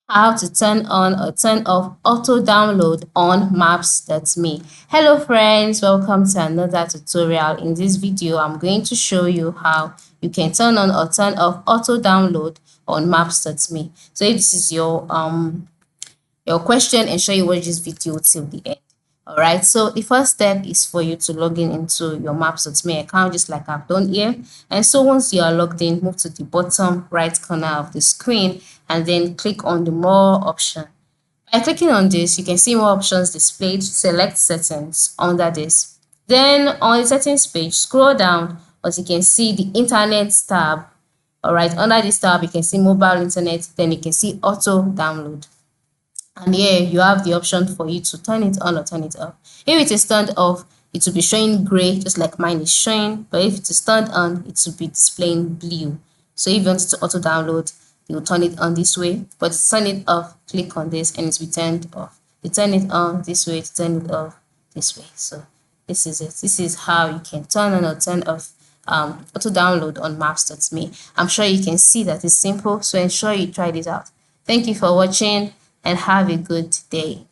How to turn on or turn off auto download on maps.me. Hello friends, welcome to another tutorial. In this video I'm going to show you how you can turn on or turn off auto download on maps.me. So if this is your question, ensure you watch this video till the end. All right, so the first step is for you to log in into your maps.me account, just like I've done here. And so once you are logged in, move to the bottom right corner of the screen and then click on the more option. By clicking on this, you can see more options displayed. Select settings under this. Then on the settings page, scroll down as you can see the internet tab. All right, under this tab, you can see mobile internet, then you can see auto download. And here you have the option for you to turn it on or turn it off. If it is turned off, it will be showing gray, just like mine is showing. But if it is turned on, it will be displaying blue. So if you want it to auto download, you will turn it on this way. But to turn it off, click on this and it will be turned off. You turn it on this way, to turn it off this way. So this is it. This is how you can turn on or turn off auto download on maps.me. I'm sure you can see that it's simple, so ensure you try this out. Thank you for watching and have a good day.